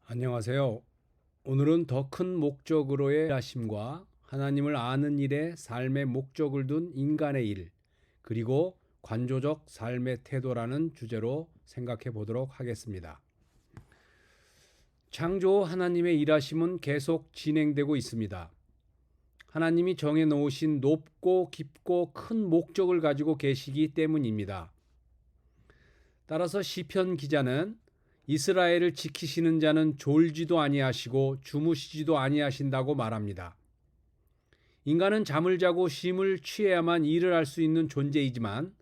안녕하세요. 오늘은 더 큰 목적으로의 하심과 하나님을 아는 일에 삶의 목적을 둔 인간의 일, 그리고 관조적 삶의 태도라는 주제로 생각해 보도록 하겠습니다. 창조 하나님의 일하심은 계속 진행되고 있습니다. 하나님이 정해 놓으신 높고 깊고 큰 목적을 가지고 계시기 때문입니다. 따라서 시편 기자는 이스라엘을 지키시는 자는 졸지도 아니하시고 주무시지도 아니하신다고 말합니다. 인간은 잠을 자고 쉼을 취해야만 일을 할 수 있는 존재이지만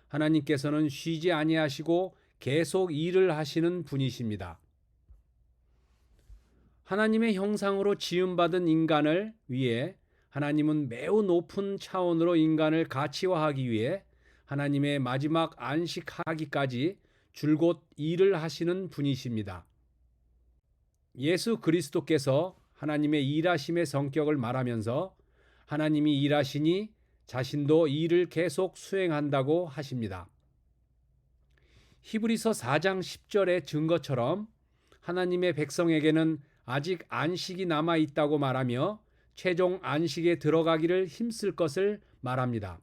하나님께서는 쉬지 아니하시고 계속 일을 하시는 분이십니다. 하나님의 형상으로 지음받은 인간을 위해 하나님은 매우 높은 차원으로 인간을 가치화하기 위해 하나님의 마지막 안식하기까지 줄곧 일을 하시는 분이십니다. 예수 그리스도께서 하나님의 일하심의 성격을 말하면서 하나님이 일하시니 자신도 일을 계속 수행한다고 하십니다. 히브리서 4장 10절의 증거처럼 하나님의 백성에게는 아직 안식이 남아 있다고 말하며 최종 안식에 들어가기를 힘쓸 것을 말합니다.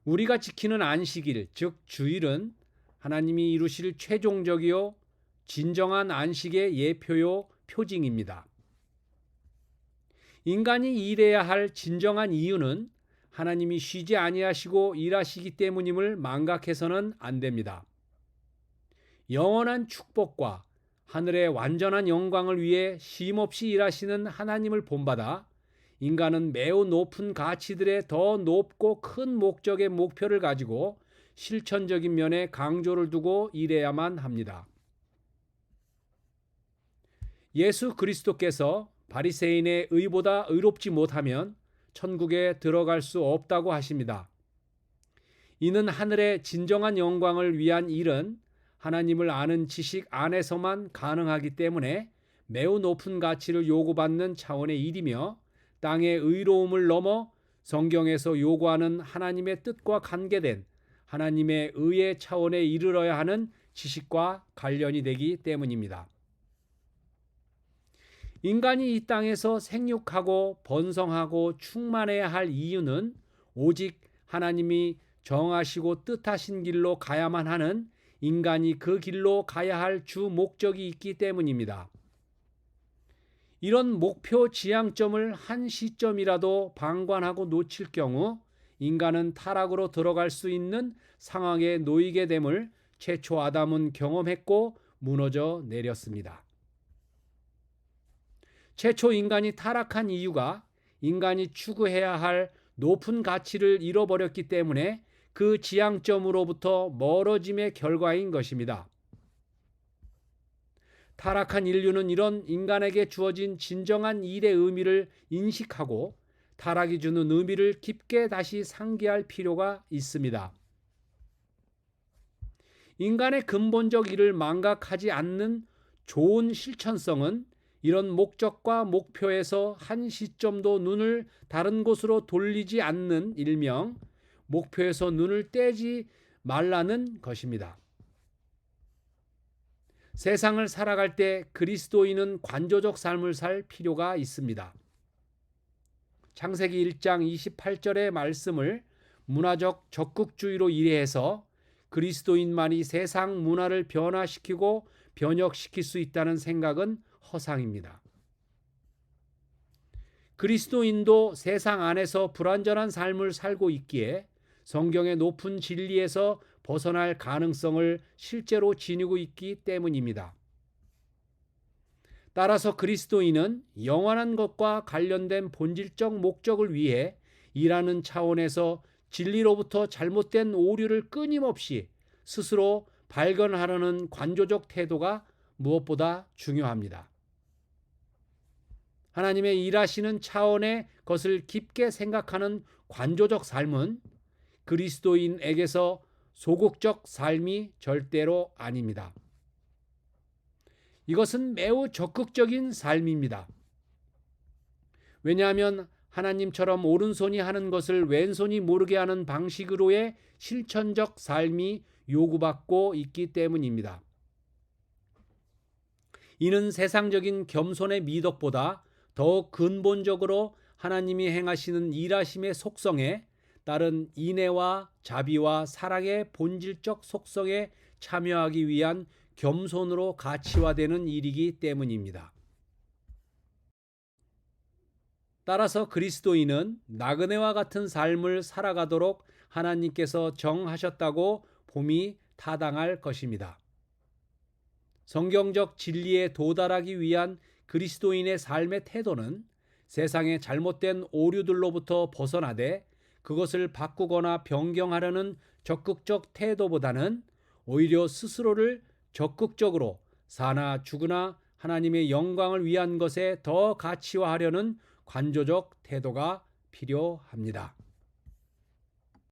우리가 지키는 안식일, 즉 주일은 하나님이 이루실 최종적이요 진정한 안식의 예표요 표징입니다. 인간이 일해야 할 진정한 이유는 하나님이 쉬지 아니하시고 일하시기 때문임을 망각해서는 안 됩니다. 영원한 축복과 하늘의 완전한 영광을 위해 쉼없이 일하시는 하나님을 본받아 인간은 매우 높은 가치들의 더 높고 큰 목적의 목표를 가지고 실천적인 면에 강조를 두고 일해야만 합니다. 예수 그리스도께서 바리새인의 의보다 의롭지 못하면 천국에 들어갈 수 없다고 하십니다. 이는 하늘의 진정한 영광을 위한 일은 하나님을 아는 지식 안에서만 가능하기 때문에 매우 높은 가치를 요구받는 차원의 일이며 땅의 의로움을 넘어 성경에서 요구하는 하나님의 뜻과 관계된 하나님의 의의 차원에 이르러야 하는 지식과 관련이 되기 때문입니다. 인간이 이 땅에서 생육하고 번성하고 충만해야 할 이유는 오직 하나님이 정하시고 뜻하신 길로 가야만 하는 인간이 그 길로 가야 할 주 목적이 있기 때문입니다. 이런 목표 지향점을 한 시점이라도 방관하고 놓칠 경우 인간은 타락으로 들어갈 수 있는 상황에 놓이게 됨을 최초 아담은 경험했고 무너져 내렸습니다. 최초 인간이 타락한 이유가 인간이 추구해야 할 높은 가치를 잃어버렸기 때문에 그 지향점으로부터 멀어짐의 결과인 것입니다. 타락한 인류는 이런 인간에게 주어진 진정한 일의 의미를 인식하고 타락이 주는 의미를 깊게 다시 상기할 필요가 있습니다. 인간의 근본적 일을 망각하지 않는 좋은 실천성은 이런 목적과 목표에서 한 시점도 눈을 다른 곳으로 돌리지 않는 일명 목표에서 눈을 떼지 말라는 것입니다. 세상을 살아갈 때 그리스도인은 관조적 삶을 살 필요가 있습니다. 창세기 1장 28절의 말씀을 문화적 적극주의로 이해해서 그리스도인만이 세상 문화를 변화시키고 변혁시킬 수 있다는 생각은 허상입니다. 그리스도인도 세상 안에서 불완전한 삶을 살고 있기에 성경의 높은 진리에서 벗어날 가능성을 실제로 지니고 있기 때문입니다. 따라서 그리스도인은 영원한 것과 관련된 본질적 목적을 위해 일하는 차원에서 진리로부터 잘못된 오류를 끊임없이 스스로 발견하려는 관조적 태도가 무엇보다 중요합니다. 하나님의 일하시는 차원의 것을 깊게 생각하는 관조적 삶은 그리스도인에게서 소극적 삶이 절대로 아닙니다. 이것은 매우 적극적인 삶입니다. 왜냐하면 하나님처럼 오른손이 하는 것을 왼손이 모르게 하는 방식으로의 실천적 삶이 요구받고 있기 때문입니다. 이는 세상적인 겸손의 미덕보다 더욱 근본적으로 하나님이 행하시는 일하심의 속성에 따른 인애와 자비와 사랑의 본질적 속성에 참여하기 위한 겸손으로 가치화되는 일이기 때문입니다. 따라서 그리스도인은 나그네와 같은 삶을 살아가도록 하나님께서 정하셨다고 봄이 타당할 것입니다. 성경적 진리에 도달하기 위한 그리스도인의 삶의 태도는 세상의 잘못된 오류들로부터 벗어나되 그것을 바꾸거나 변경하려는 적극적 태도보다는 오히려 스스로를 적극적으로 사나 죽으나 하나님의 영광을 위한 것에 더 가치화하려는 관조적 태도가 필요합니다.